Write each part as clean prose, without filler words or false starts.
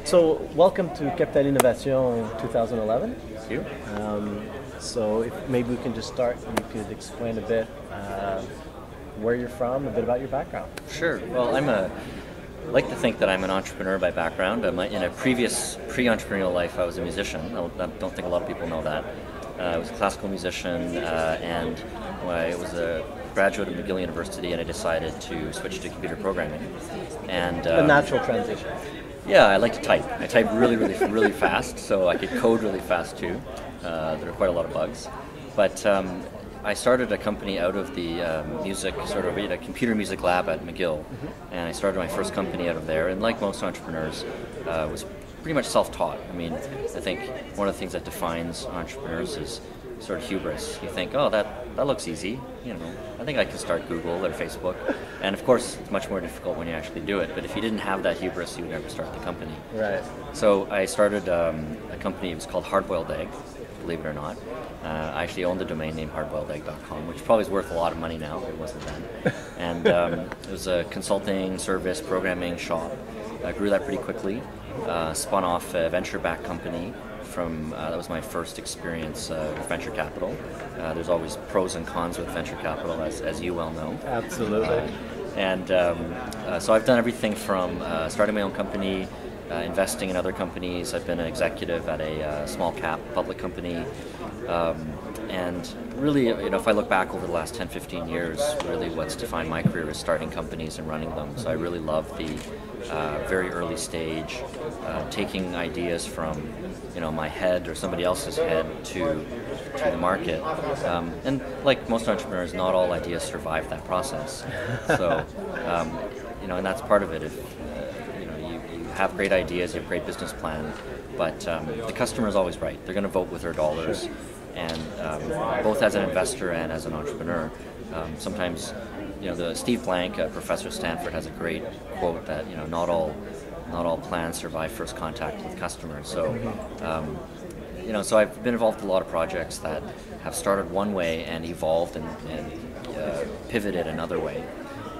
So, welcome to Capital Innovation 2011. Thank you. So, if maybe we can just start, and you could explain a bit where you're from, a bit about your background. Sure. Well, I like to think that I'm an entrepreneur by background. In a previous pre-entrepreneurial life, I was a musician. I don't think a lot of people know that. I was a classical musician, and I was a graduate of McGill University, and I decided to switch to computer programming. And A natural transition. yeah, I like to type. I type really fast, so I could code really fast too. There are quite a lot of bugs. But I started a company out of the music, sort of a computer music lab at McGill, and I started my first company out of there. And like most entrepreneurs, was pretty much self-taught. I mean, I think one of the things that defines entrepreneurs is sort of hubris. You think, oh, that looks easy. You know, I think I can start Google or Facebook. And of course, it's much more difficult when you actually do it. But if you didn't have that hubris, you would never start the company. Right. So I started a company. It was called Hardboiled Egg, believe it or not. I actually owned the domain name hardboiledegg.com, which probably is worth a lot of money now, but it wasn't then. And it was a consulting service programming shop. I grew that pretty quickly. Spun off a venture-backed company from, that was my first experience with venture capital. There's always pros and cons with venture capital, as you well know. Absolutely. So I've done everything from starting my own company, investing in other companies. I've been an executive at a small cap public company. And really, if I look back over the last 10, 15 years, really what's defined my career is starting companies and running them. So I really love the very early stage, taking ideas from my head or somebody else's head to the market. And like most entrepreneurs, not all ideas survive that process. So, and that's part of it. If you have great ideas, you have a great business plan, but the customer is always right. They're going to vote with their dollars. Sure. And both as an investor and as an entrepreneur, sometimes, the Steve Blank, a professor at Stanford, has a great quote that not all plans survive first contact with customers. So, so I've been involved in a lot of projects that have started one way and evolved and pivoted another way.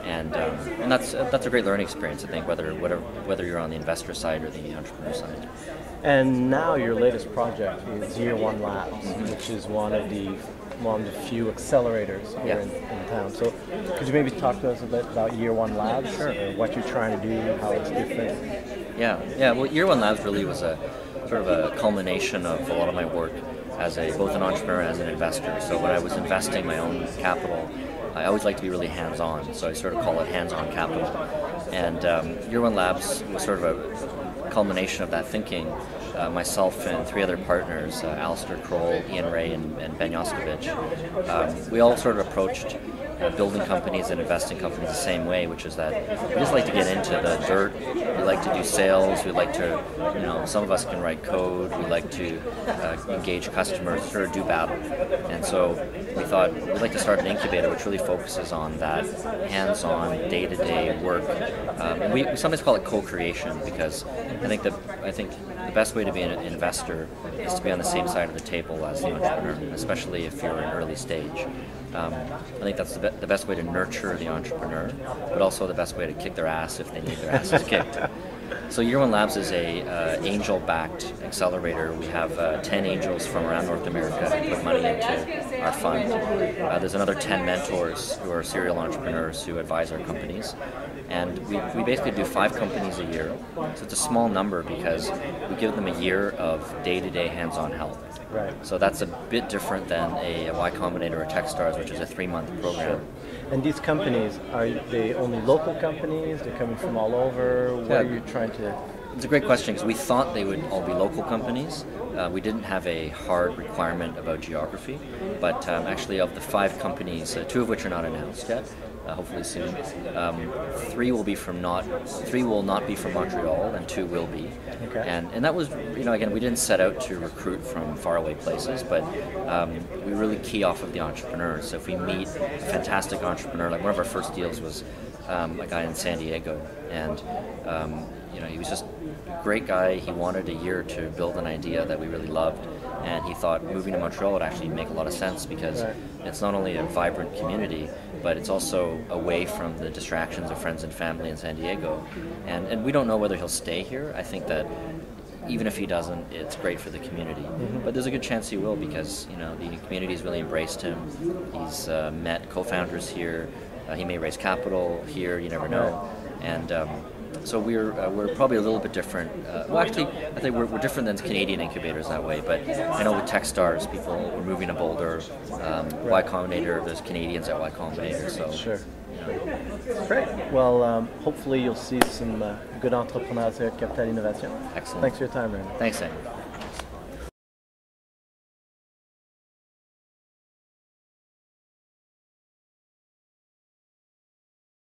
And that's a great learning experience, I think, whether you're on the investor side or the entrepreneur side. And now your latest project is Year One Labs, which is one of the few accelerators here in town. So could you maybe talk to us a bit about Year One Labs? Sure. What you're trying to do, how it's different? Yeah. Well, Year One Labs really was a sort of a culmination of a lot of my work as both an entrepreneur and as an investor. So when I was investing my own capital, I always like to be really hands-on, so I sort of call it hands-on capital. And Year One Labs was sort of a culmination of that thinking. Myself and three other partners, Alistair Kroll, Ian Ray, and Ben Yoskovich, we all sort of approached building companies and investing companies the same way, which is that we just like to get into the dirt. We like to do sales. We like to, some of us can write code. We like to engage customers, sort of do battle. And so we thought we'd like to start an incubator which really focuses on that hands-on, day-to-day work. We sometimes call it co-creation because I think the best way to be an investor is to be on the same side of the table as the entrepreneur, especially if you're in early stage. I think that's the best way to nurture the entrepreneur, but also the best way to kick their ass if they need their asses kicked. So Year One Labs is a angel-backed accelerator. We have 10 angels from around North America who put money into our fund. There's another 10 mentors who are serial entrepreneurs who advise our companies. And we basically do 5 companies a year. So it's a small number because we give them a year of day-to-day hands-on help. Right. So that's a bit different than a Y Combinator or Techstars, which is a 3-month program. Sure. And these companies, are they only local companies? They're coming from all over? What are you trying to... It's a great question because we thought they would all be local companies. We didn't have a hard requirement about geography, but actually of the 5 companies, 2 of which are not announced yet, hopefully soon, 3 will not be from Montreal, and 2 will be. Okay. And that was, again, we didn't set out to recruit from faraway places, but we really key off of the entrepreneurs. So if we meet a fantastic entrepreneur, like one of our first deals was a guy in San Diego, and he was just great guy. He wanted a year to build an idea that we really loved, and he thought moving to Montreal would actually make a lot of sense because it's not only a vibrant community, but it's also away from the distractions of friends and family in San Diego. And we don't know whether he'll stay here. I think that even if he doesn't, it's great for the community. But there's a good chance he will because the community's really embraced him. He's met co-founders here. He may raise capital here. You never know. And so we're probably a little bit different. Well, actually, I think we're different than Canadian incubators that way. But I know with Techstars, people were moving to Boulder. Y Combinator, there's Canadians at Y Combinator. So sure. Great. Well, hopefully you'll see some good entrepreneurs here at Capital Innovation. Excellent. Thanks for your time, Raymond. Thanks, Sam.